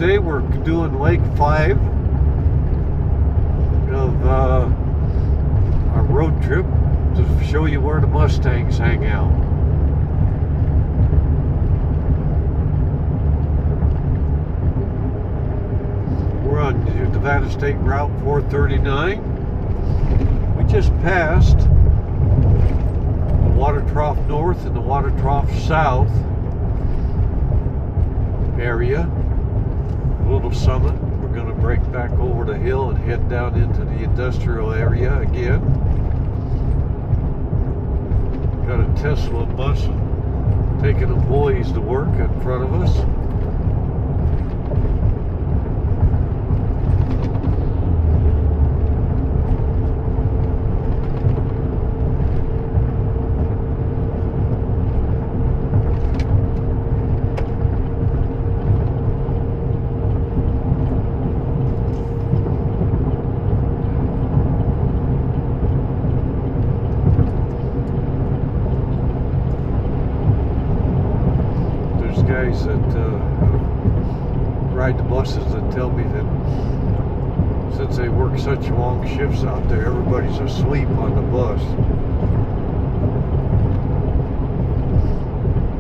today we're doing leg 5 of our road trip to show you where the Mustangs hang out. We're on Nevada State Route 439. We just passed the Water Trough North and the Water Trough South area. Little summit. We're going to break back over the hill and head down into the industrial area again. Got a Tesla bus taking employees to work in front of us. Guys that ride the buses that tell me that since they work such long shifts out there, everybody's asleep on the bus.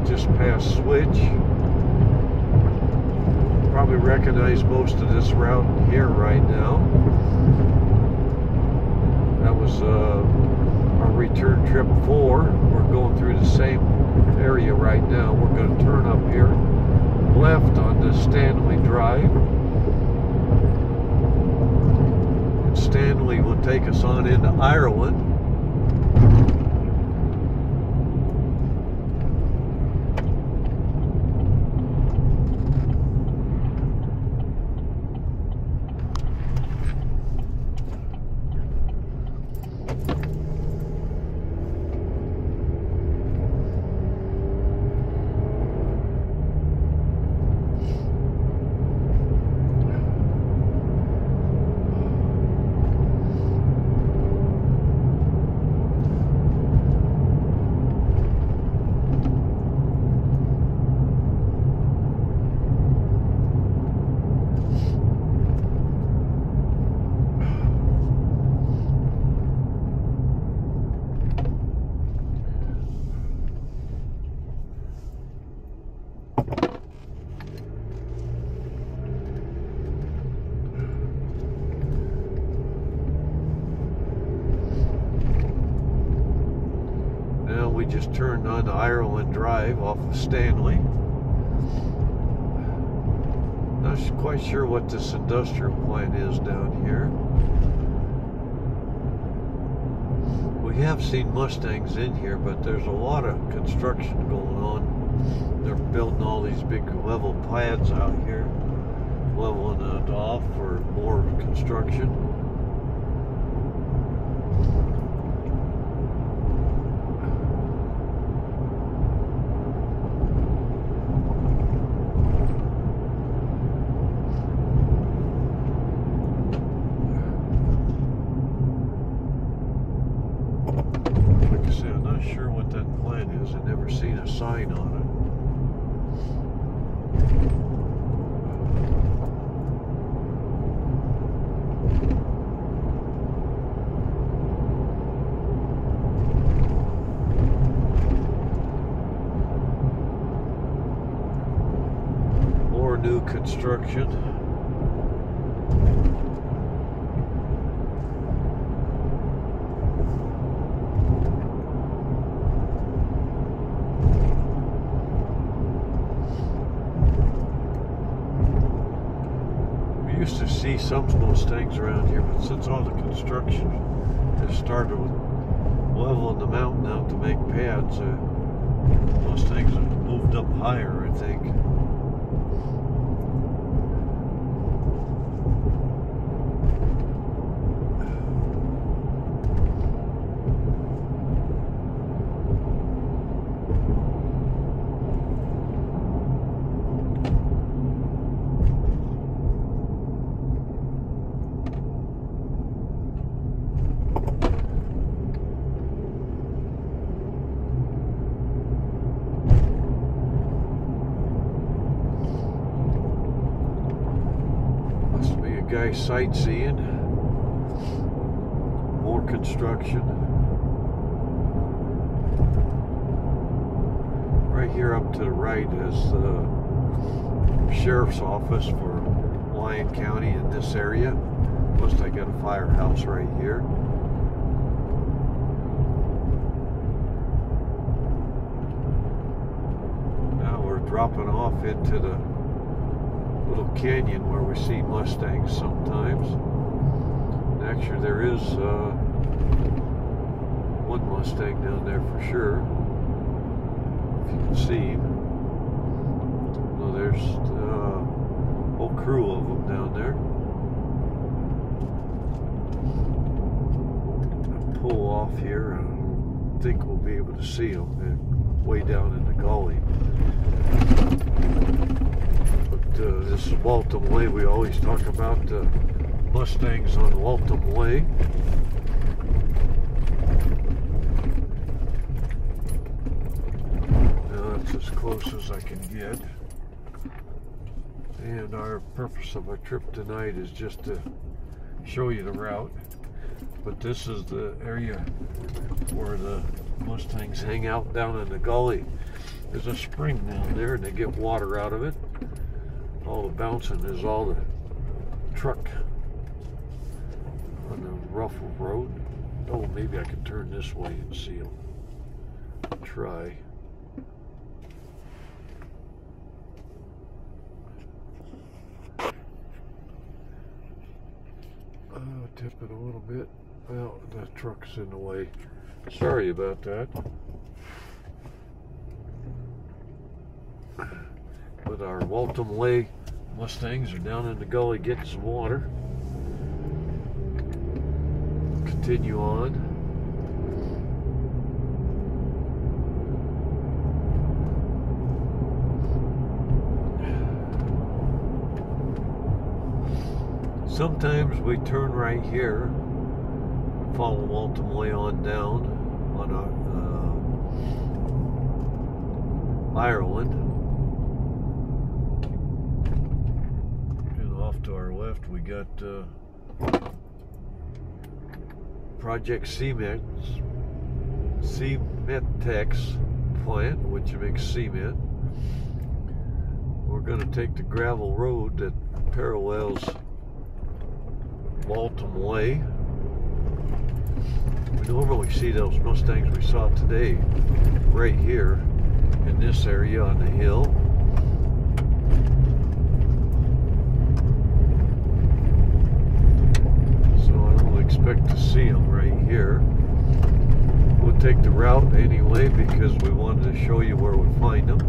Just past Switch. Probably recognize most of this route here right now. That was our return trip 4. We're going through the same area right now. We're going to turn up here left on the Stanley Drive, and Stanley will take us on into Ireland. We just turned on Ireland Drive off of Stanley. Not quite sure what this industrial plant is down here. We have seen Mustangs in here, but there's a lot of construction going on. They're building all these big level pads out here, leveling it off for more construction. I'm not sure what that plant is. I've never seen a sign on it. More new construction. Used to see some Mustangs around here, but since all the construction has started with leveling the mountain out to make pads, Mustangs have moved up higher, I think. guys sightseeing. More construction. Right here up to the right is the sheriff's office for Lyon County in this area. Plus I got a firehouse right here. Now we're dropping off into the little canyon where we see Mustangs sometimes. And actually there is one Mustang down there for sure, if you can see. Well, there's a whole crew of them down there. I'll pull off here. I think we'll be able to see them. They're way down in the gully. This is Waltham Way. We always talk about Mustangs on Waltham Way. Now that's as close as I can get. And our purpose of our trip tonight is just to show you the route. But this is the area where the Mustangs hang out down in the gully. There's a spring down there and they get water out of it. All the bouncing is all the truck on the Ruffle Road. Oh, maybe I can turn this way and see them. Try. Tip it a little bit. Well, that truck's in the way. Sorry about that. But our Waltham Way Mustangs are down in the gully getting some water. Continue on. Sometimes we turn right here, follow Waltham Way on down on Ireland. And off to our left we got Project Cementex plant, which makes cement. We're going to take the gravel road that parallels Waltham Way. We normally see those Mustangs we saw today right here in this area on the hill. So I don't expect to see them right here. We'll take the route anyway because we wanted to show you where we find them.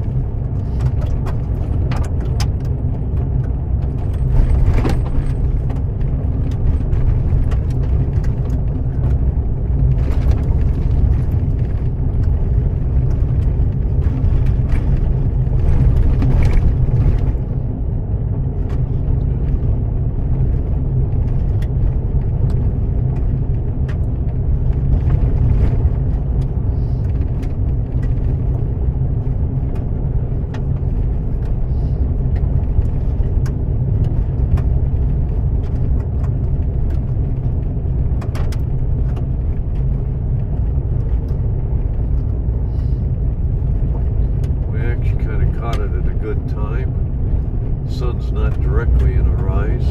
Sun's not directly in our eyes.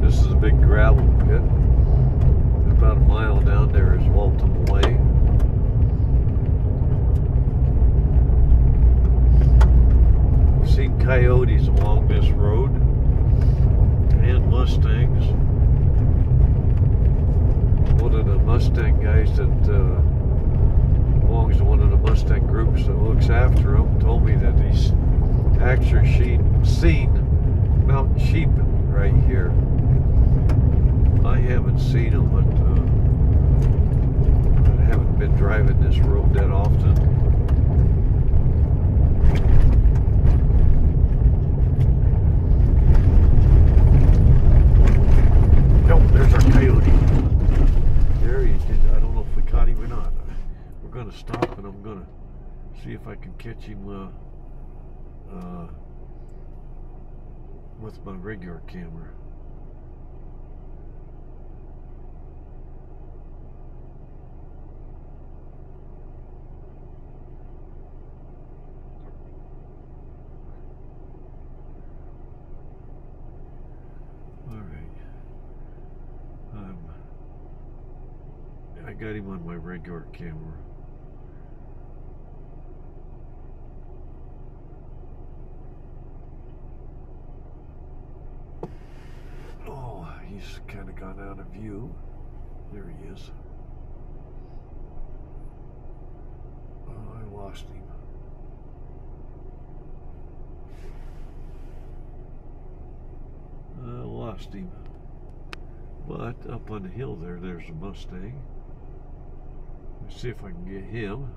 This is a big gravel pit. About a mile down there is Waltham Way. I've seen coyotes along this road and Mustangs. One of the Mustang guys that belongs to one of the Mustang groups that looks after them told me that he's actually seen mountain sheep right here. I haven't seen them, but I haven't been driving this road that often. Oh, there's our coyote. There he did. I don't know if we caught him or not. We're going to stop and I'm going to see if I can catch him with my regular camera. I got him on my regular camera. Oh, he's kind of gone out of view. There he is. Oh, I lost him. I lost him. But up on the hill there, there's a Mustang. Let's see if I can get him.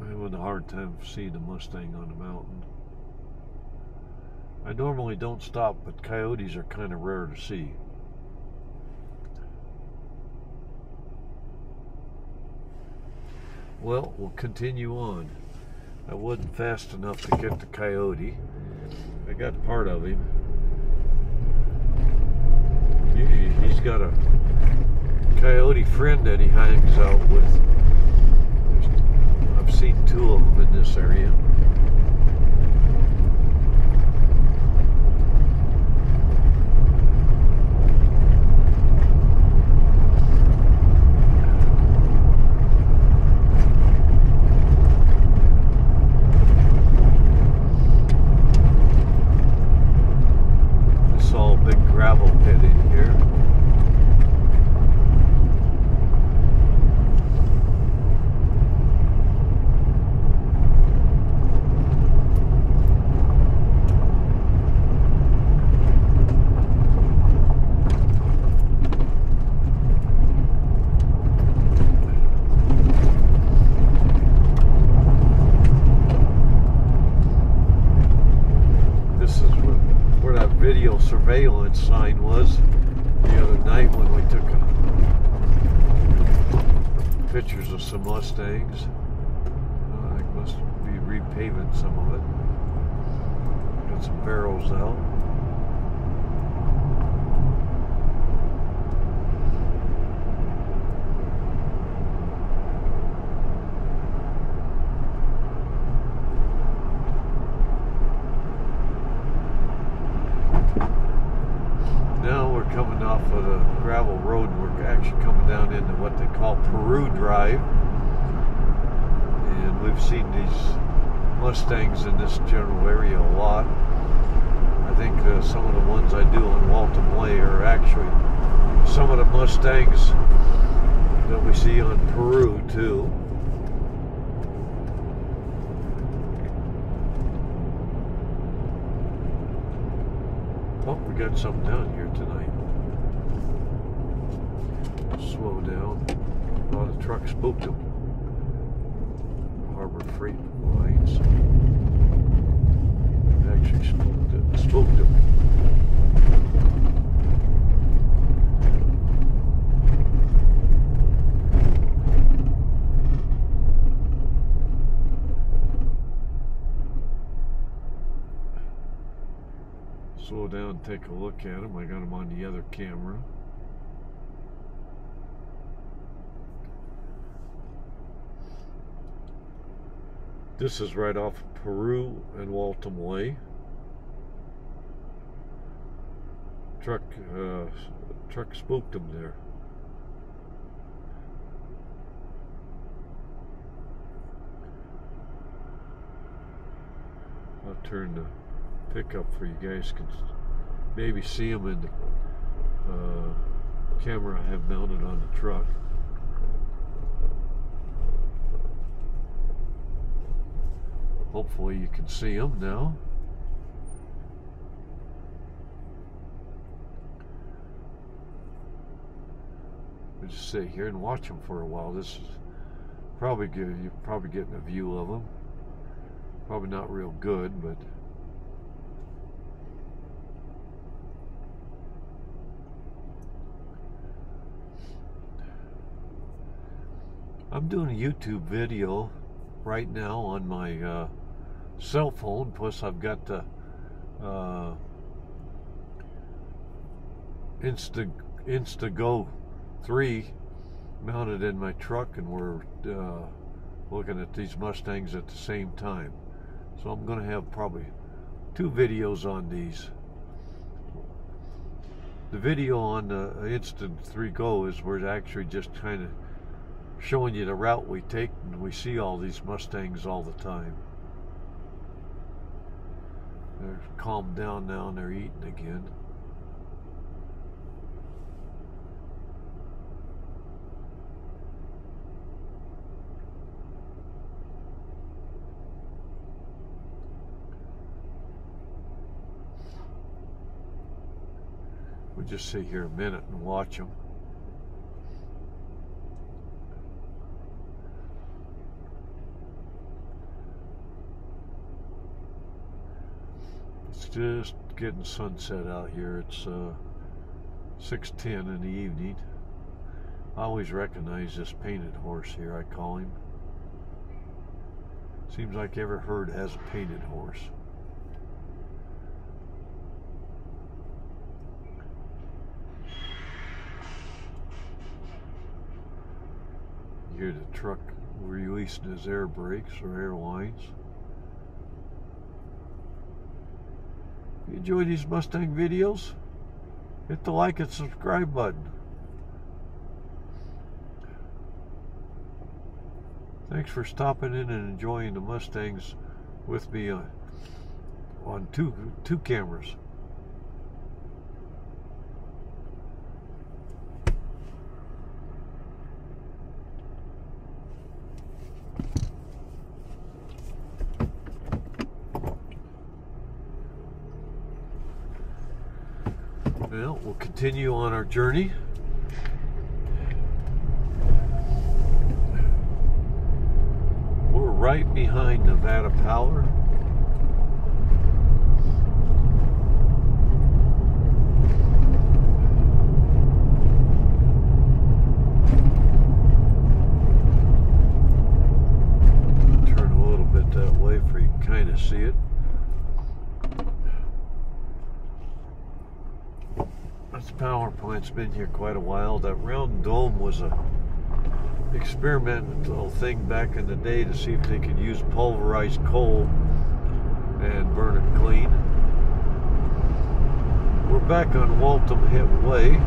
I'm having a hard time seeing a Mustang on the mountain. I normally don't stop, but coyotes are kind of rare to see. Well, we'll continue on. I wasn't fast enough to get the coyote. I got part of him. He's got a coyote friend that he hangs out with. I've seen 2 of them in this area. Video surveillance sign was the other night when we took pictures of some Mustangs. I must be repaving some of it. Got some barrels out. Coming off of the gravel road, we're actually coming down into what they call Peru Drive, and we've seen these Mustangs in this general area a lot. I think some of the ones I do on Waltham Way are actually some of the Mustangs that we see on Peru too. Oh, we got something down here tonight. Slow down. Oh, the truck spooked them. Harbor Freight Lines. Actually spooked them. Slow down and take a look at them. I got them on the other camera. This is right off Peru and Waltham Way. Truck spooked them there. I'll turn the pickup for you guys can maybe see them in the camera I have mounted on the truck. Hopefully you can see them now. We'll just sit here and watch them for a while. This is probably good. You're probably getting a view of them. Probably not real good, but I'm doing a YouTube video right now on my cell phone, plus I've got the Instago 3 mounted in my truck, and we're looking at these Mustangs at the same time. So I'm going to have probably 2 videos on these. The video on the Insta3 Go is we're actually just kind of showing you the route we take, and we see all these Mustangs all the time. They're calmed down now and they're eating again. We'll just sit here a minute and watch them. It's just getting sunset out here. It's 6:10 in the evening. I always recognize this painted horse here, I call him. Seems like every herd has a painted horse. You hear the truck releasing his air brakes or air lines. If you enjoy these Mustang videos, hit the like and subscribe button. Thanks for stopping in and enjoying the Mustangs with me on two cameras. Well, we'll continue on our journey. We're right behind Nevada Power. Turn a little bit that way for you can kind of see it. This power plant's been here quite a while. That round dome was a experimental thing back in the day to see if they could use pulverized coal and burn it clean. We're back on Waltham Way.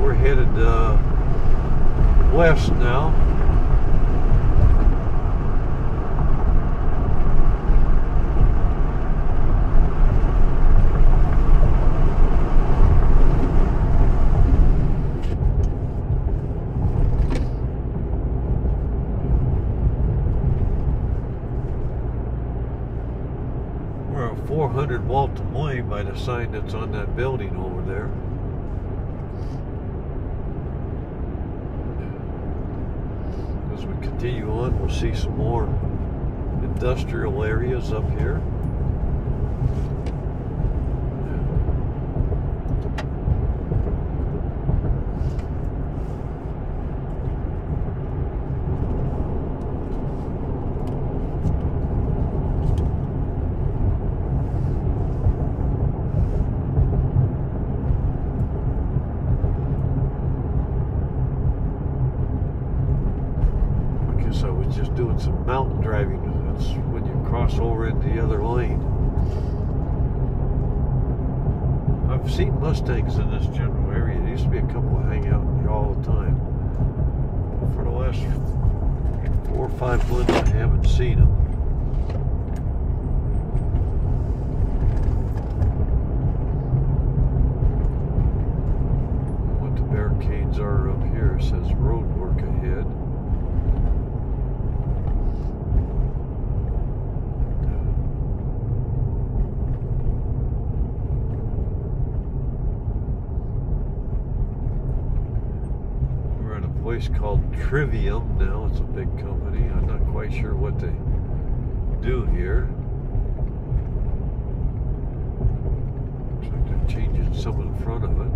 We're headed west now. We're at 400 Waltham Way by the sign that's on that building over there. As we continue on, we'll see some more industrial areas up here. So we're just doing some mountain driving. That's when you cross over into the other lane. I've seen Mustangs in this general area. There used to be a couple hang out here all the time. But for the last 4 or 5 months, I haven't seen them. What the barricades are up here, it says road work ahead. Place called Trivium now. It's a big company. I'm not quite sure what they do here. Looks like they're changing some of the front of it.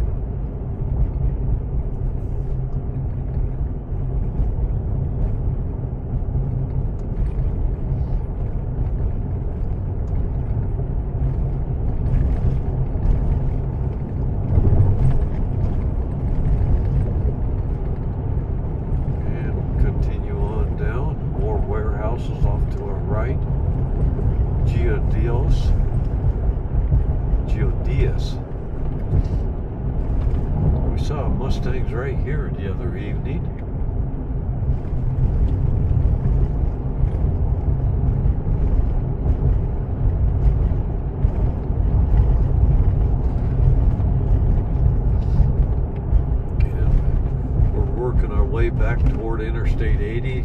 right here the other evening. And we're working our way back toward Interstate 80,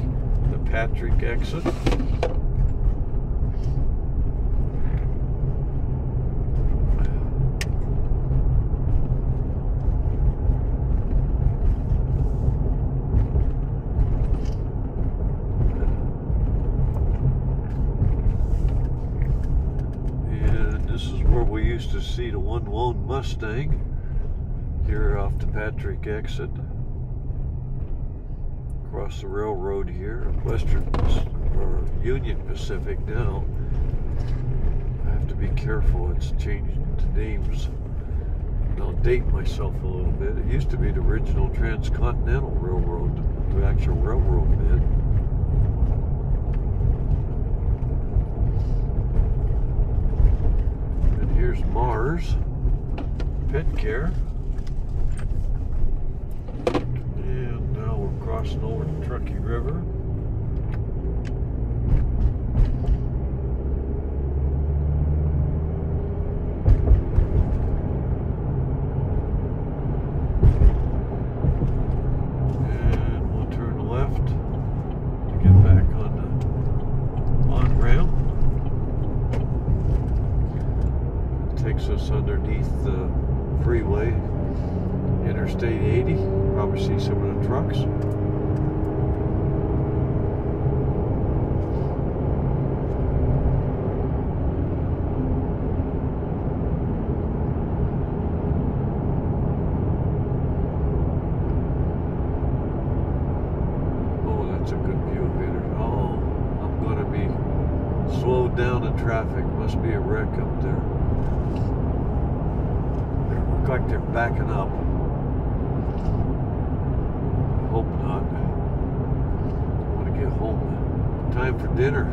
the Patrick exit. Used to see the one lone Mustang here off the Patrick exit, across the railroad here, Western or Union Pacific now. I have to be careful, it's changed the names. And I'll date myself a little bit. It used to be the original Transcontinental Railroad, the actual railroad bed. Here's Mars Pet Care, and now we're crossing over the Truckee River. And we'll turn left to get back on the on-ramp. Takes us underneath the freeway, Interstate 80. Probably see some of the trucks. Oh, that's a good view of it. Oh, I'm going to be slowed down in traffic. Must be a wreck up there. Like they're backing up. Hope not. I want to get home. Time for dinner.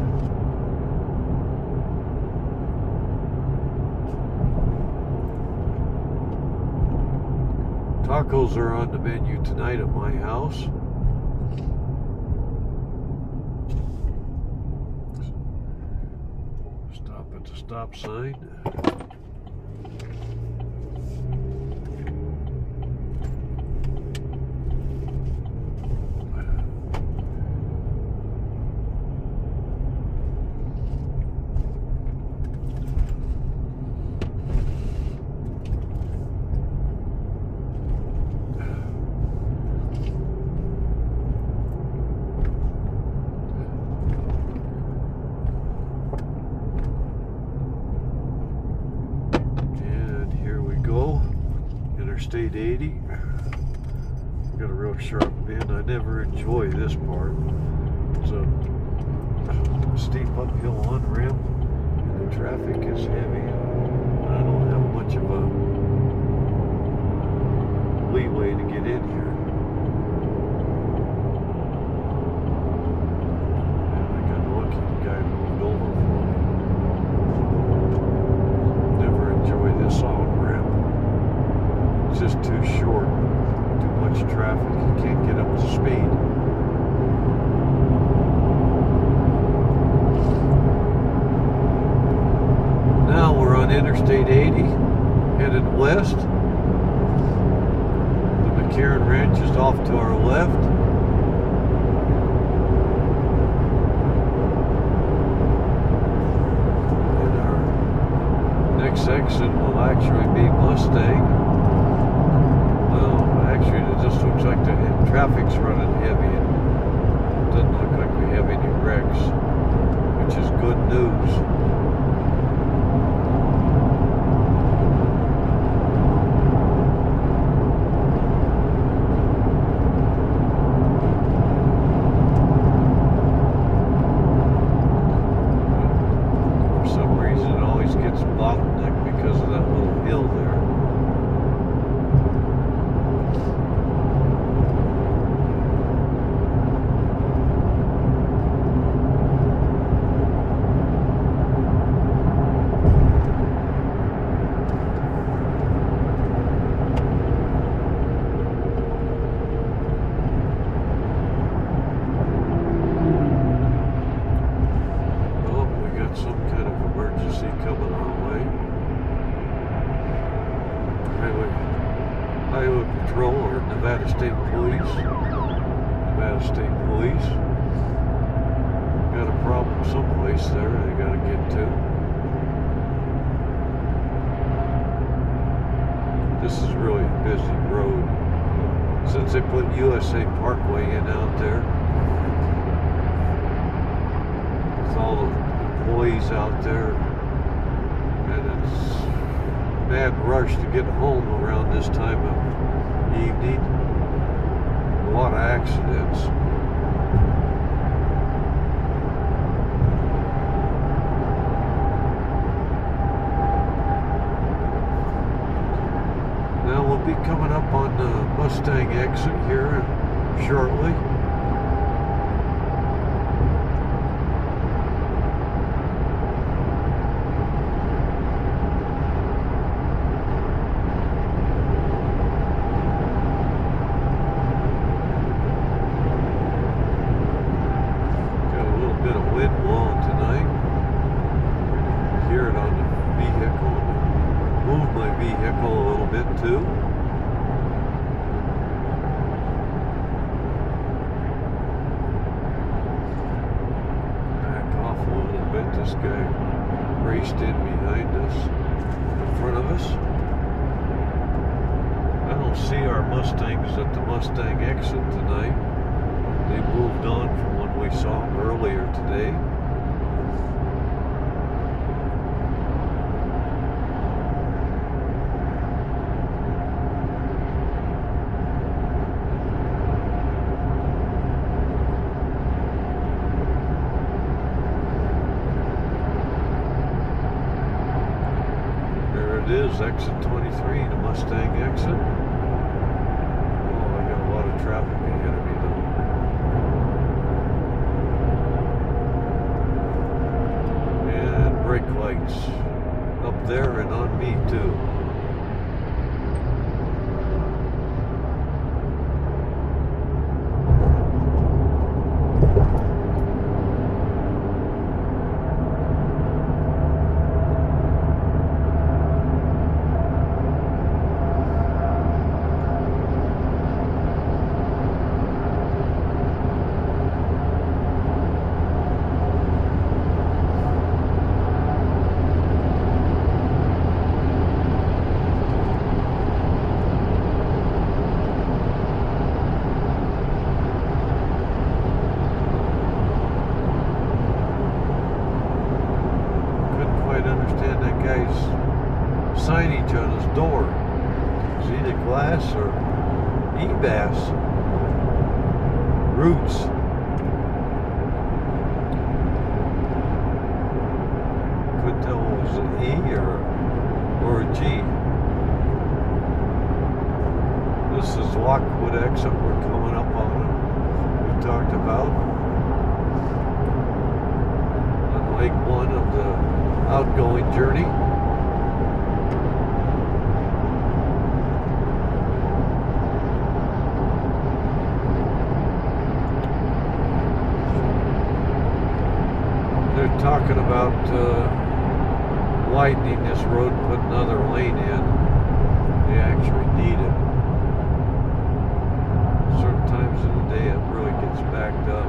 Tacos are on the menu tonight at my house. Stop at the stop sign. Interstate 80. Got a real sharp bend. I never enjoy this part. It's a steep uphill on-ramp, and the traffic is heavy. I don't have much of a leeway to get in here. And I got lucky, the guy moved over for me. Never enjoy this on-ramp. It's just too short, too much traffic, you can't get up to speed. Now we're on Interstate 80, headed west. The McCarran Ranch is off to our left. And our next exit will actually be Mustang. Actually, it just looks like the traffic's running heavy. It doesn't look like we have any wrecks, which is good news. For some reason, it always gets bottlenecked because of that little hill there. state police. Got a problem someplace there they gotta get to. This is really a busy road. Since they put USA Parkway in out there, with all the employees out there, and it's mad rush to get home around this time of evening. A lot of accidents. Now we'll be coming up on the Mustang exit here shortly. Too. Back off a little bit. This guy raced in behind us, in front of us. I don't see our Mustangs at the Mustang exit tonight. They moved on from when we saw them earlier today. It is exit 23, the Mustang exit. Oh, I got a lot of traffic ahead of me though. And brake lights up there and on me too. Understand that guy's signage on his door. Is it either glass or e-bass? Roots. Couldn't tell if it was an E or a G. This is Lockwood exit. We're coming up on it. We talked about on leg one of the outgoing journey. They're talking about widening this road and putting another lane in. They actually need it. Certain times of the day it really gets backed up.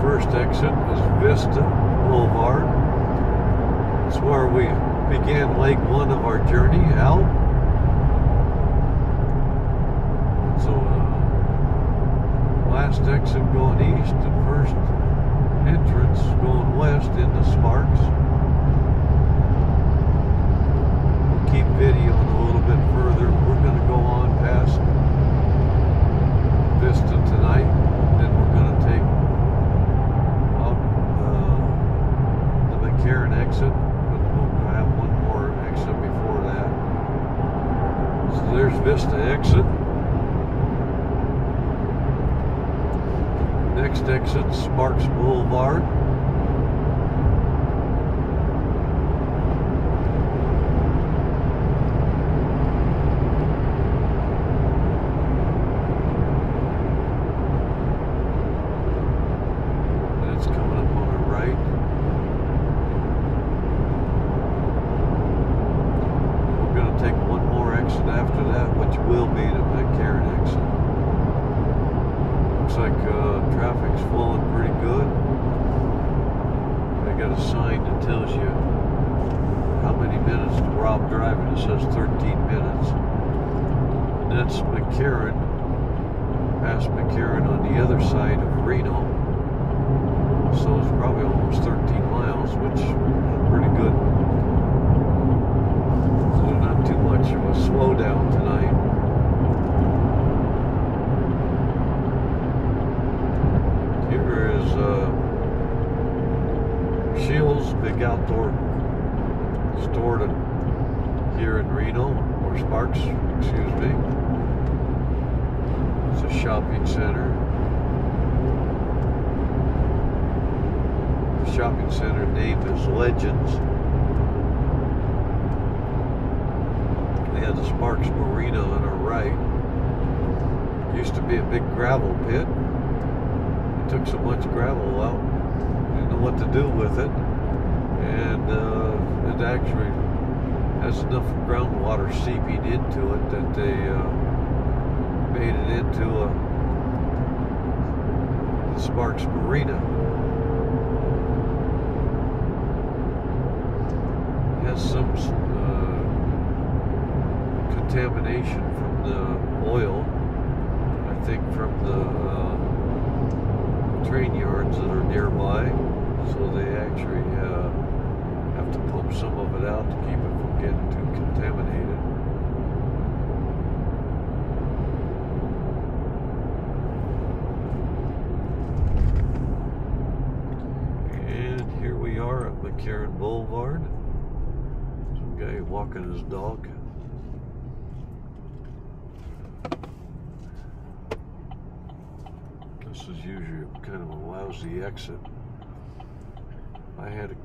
first exit is Vista Boulevard. It's where we began leg one of our journey out. So last exit going east and first entrance going west into Sparks. We'll keep videoing a little bit further. We're going to go on past Vista tonight. Then we're going to take the McCarran exit, but we'll have one more exit before that. So there's Vista exit. Next exit, Sparks Boulevard. That's coming up on the right. We're going to take one more exit after that, which will be the McCarran exit. Looks like traffic's flowing pretty good. They got a sign that tells you how many minutes to Rob driving. It says 13 minutes. And that's McCarran, past McCarran on the other side of Reno. So it's probably almost 13 miles, which is pretty good. So not too much of a slowdown tonight. Here is Shields Big Outdoor Store here in Reno, or Sparks, excuse me. It's a shopping center. The shopping center name is Legends. We have the Sparks Marina on our right. Used to be a big gravel pit. Took so much gravel out, didn't know what to do with it, and it actually has enough groundwater seeping into it that they made it into the Sparks Marina. It has some contamination from the oil, I think from the train yards that are nearby, so they actually have to pump some of it out to keep it from getting too contaminated. And here we are at McCarran Boulevard. Some guy walking his dog. This is usually kind of a lousy exit. I had a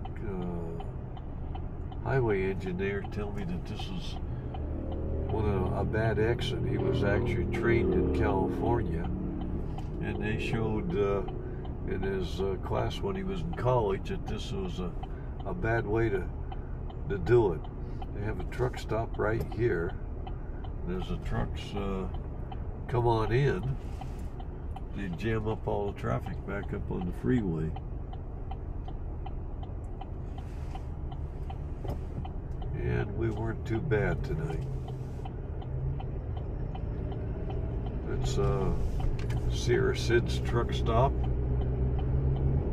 highway engineer tell me that this is a bad exit. He was actually trained in California, and they showed in his class when he was in college that this was a bad way to do it. They have a truck stop right here. There's the trucks come on in. They jam up all the traffic back up on the freeway. And we weren't too bad tonight. It's Sierra Sid's truck stop.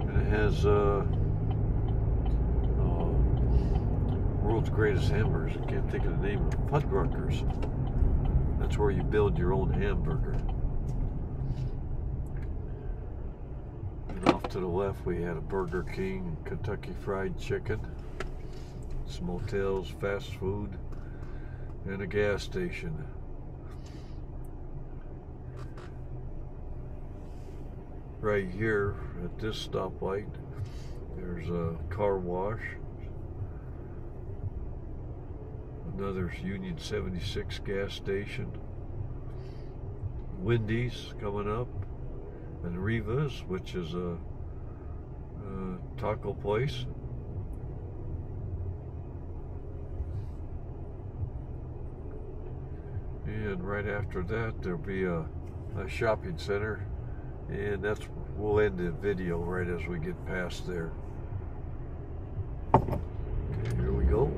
And it has world's greatest hamburgers. I can't think of the name of it. Fuddruckers. That's where you build your own hamburger. Off to the left we had a Burger King, Kentucky Fried Chicken, some motels, fast food, and a gas station. Right here at this stoplight there's a car wash, another Union 76 gas station, Wendy's coming up, and Riva's, which is a taco place. And right after that there'll be a shopping center And we'll end the video right as we get past there. Okay, here we go.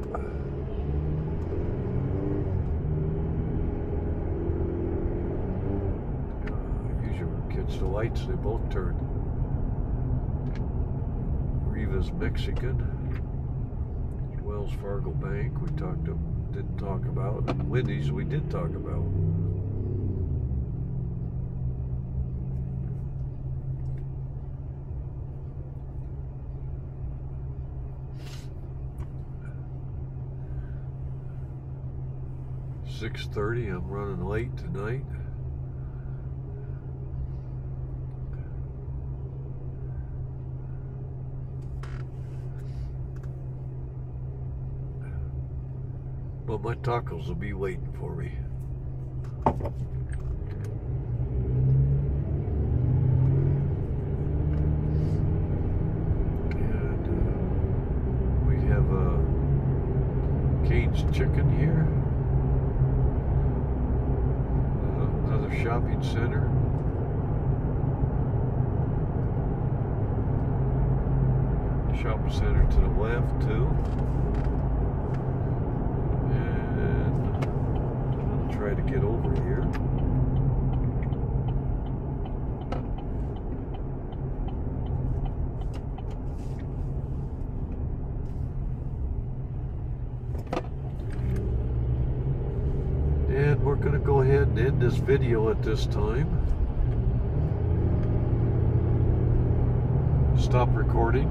Usually gets the lights, they both turn. Riva's Mexican. Wells Fargo Bank we didn't talk about. Wendy's we did talk about. $6:30, I'm running late tonight. But my tacos will be waiting for me. And we have Cane's Chicken here. Another shopping center. Shopping center to the left too. Try to get over here. And we're going to go ahead and end this video at this time. Stop recording.